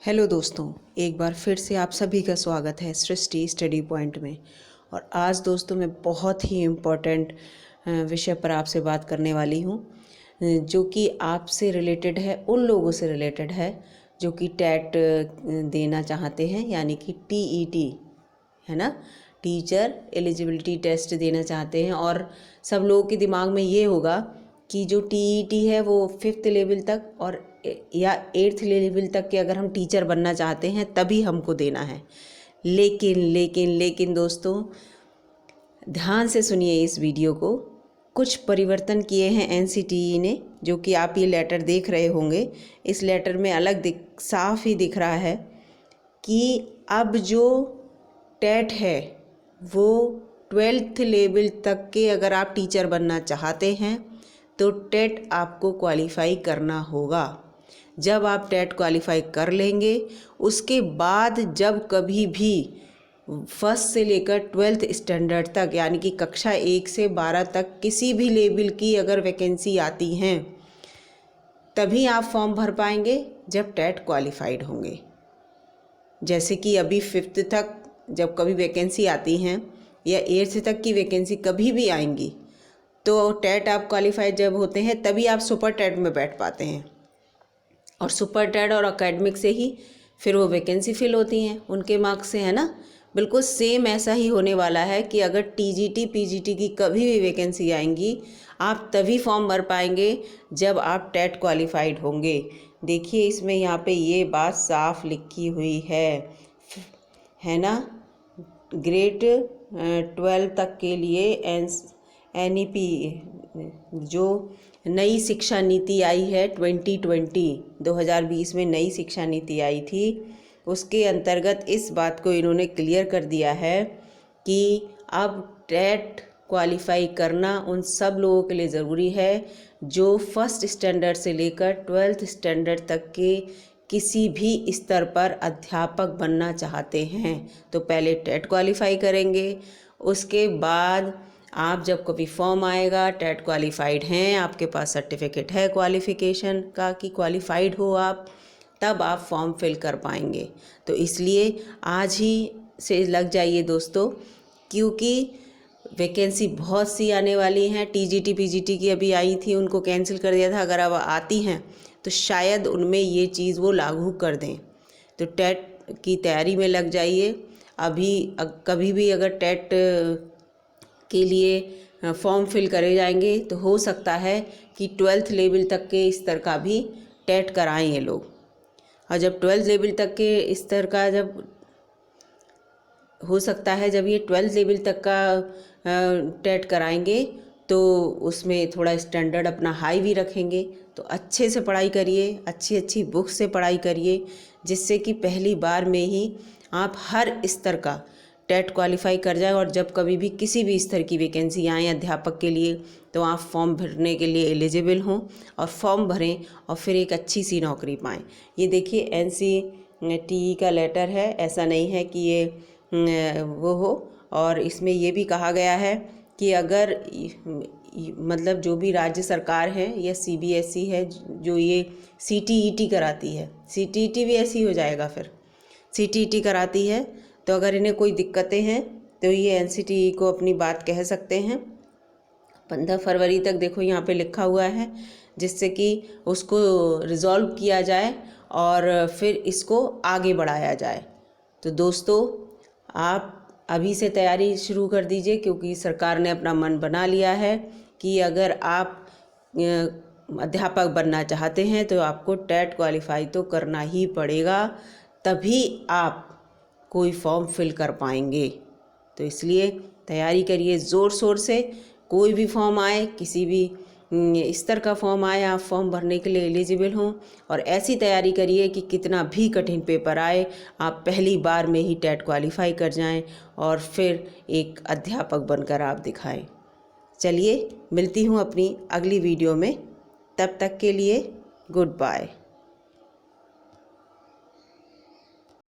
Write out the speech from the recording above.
Hello दोस्तों, एक बार फिर से आप सभी का स्वागत है सृष्टि स्टडी पॉइंट में। और आज दोस्तों मैं बहुत ही इम्पोर्टेंट विषय पर आपसे बात करने वाली हूँ, जो कि आपसे रिलेटेड है, उन लोगों से रिलेटेड है जो कि टेट देना चाहते हैं, यानी कि टीईटी है ना, टीचर एलिजिबिलिटी टेस्ट देना चाहते हैं। और सब लोगों के दिमाग में ये होगा कि जो टीईटी है वो 5th लेवल तक और या 8th लेवल तक के अगर हम टीचर बनना चाहते हैं तभी हमको देना है। लेकिन दोस्तों ध्यान से सुनिए इस वीडियो को। कुछ परिवर्तन किए हैं एनसीटीई ने, जो कि आप ये लेटर देख रहे होंगे। इस लेटर में साफ ही दिख रहा है कि अब जो टेट है वो 12th लेवल तक के अगर आप टीचर बनना चाहते हैं तो टेट आपको क्वालिफाई करना होगा। जब आप टेट क्वालिफाई कर लेंगे उसके बाद जब कभी भी 1st से लेकर 12th स्टैंडर्ड तक, यानी कि कक्षा 1 से 12 तक किसी भी लेवल की अगर वैकेंसी आती हैं तभी आप फॉर्म भर पाएंगे जब टेट क्वालिफाइड होंगे। जैसे कि अभी 5th तक जब कभी वैकेंसी आती हैं या 8th तक की वैकेंसी कभी भी आएंगी तो टेट आप क्वालिफाइड जब होते हैं तभी आप सुपर टेट में बैठ पाते हैं, और सुपर टेट और एकेडमिक से ही फिर वो वैकेंसी फिल होती हैं उनके मार्क्स से, है ना। बिल्कुल सेम ऐसा ही होने वाला है कि अगर टीजीटी पीजीटी की कभी भी वैकेंसी आएंगी आप तभी फॉर्म भर पाएंगे जब आप टेट क्वालिफाइड होंगे। देखिए इसमें यहाँ पे ये बात साफ लिखी हुई है ना। ग्रेड 12 तक के लिए एनईपी जो नई शिक्षा नीति आई है 2020 में नई शिक्षा नीति आई थी, उसके अंतर्गत इस बात को इन्होंने क्लियर कर दिया है कि अब टेट क्वालिफाई करना उन सब लोगों के लिए ज़रूरी है जो 1st स्टैंडर्ड से लेकर 12th स्टैंडर्ड तक के किसी भी स्तर पर अध्यापक बनना चाहते हैं। तो पहले टेट क्वालिफाई करेंगे, उसके बाद आप जब कभी फॉर्म आएगा टेट क्वालिफाइड हैं, आपके पास सर्टिफिकेट है क्वालिफ़िकेशन का कि क्वालिफाइड हो आप, तब आप फॉर्म फिल कर पाएंगे। तो इसलिए आज ही से लग जाइए दोस्तों, क्योंकि वैकेंसी बहुत सी आने वाली हैं। टीजीटी पीजीटी की अभी आई थी, उनको कैंसिल कर दिया था, अगर अब आती हैं तो शायद उनमें ये चीज़ वो लागू कर दें। तो टेट की तैयारी में लग जाइए। अभी कभी भी अगर टेट के लिए फॉर्म फिल करे जाएंगे तो हो सकता है कि 12th लेवल तक के स्तर का भी टेट कराएं ये लोग। और जब 12th लेवल तक के स्तर का जब हो सकता है, जब ये 12th लेवल तक का टेट कराएंगे तो उसमें थोड़ा स्टैंडर्ड अपना हाई भी रखेंगे। तो अच्छे से पढ़ाई करिए, अच्छी बुक से पढ़ाई करिए, जिससे कि पहली बार में ही आप हर स्तर का टेट क्वालिफाई कर जाए और जब कभी भी किसी भी स्तर की वैकेंसी आए अध्यापक के लिए तो आप फॉर्म भरने के लिए एलिजिबल हों और फॉर्म भरें और फिर एक अच्छी सी नौकरी पाएँ। ये देखिए एनसीटीई का लेटर है, ऐसा नहीं है कि ये वो हो। और इसमें ये भी कहा गया है कि अगर मतलब जो भी राज्य सरकार है या सीबीएसई है जो ये सीटीईटी कराती है, सीटीईटी भी ऐसी हो जाएगा, फिर सीटीईटी कराती है, तो अगर इन्हें कोई दिक्कतें हैं तो ये एनसीटीई को अपनी बात कह सकते हैं। 15 फरवरी तक देखो यहाँ पे लिखा हुआ है, जिससे कि उसको रिज़ॉल्व किया जाए और फिर इसको आगे बढ़ाया जाए। तो दोस्तों आप अभी से तैयारी शुरू कर दीजिए, क्योंकि सरकार ने अपना मन बना लिया है कि अगर आप अध्यापक बनना चाहते हैं तो आपको टेट क्वालिफाई तो करना ही पड़ेगा, तभी आप कोई फॉर्म फिल कर पाएंगे। तो इसलिए तैयारी करिए ज़ोर शोर से। कोई भी फॉर्म आए, किसी भी स्तर का फॉर्म आए, आप फॉर्म भरने के लिए एलिजिबल हों और ऐसी तैयारी करिए कि कितना भी कठिन पेपर आए आप पहली बार में ही टेट क्वालिफाई कर जाएं और फिर एक अध्यापक बनकर आप दिखाएं। चलिए मिलती हूँ अपनी अगली वीडियो में, तब तक के लिए गुड बाय।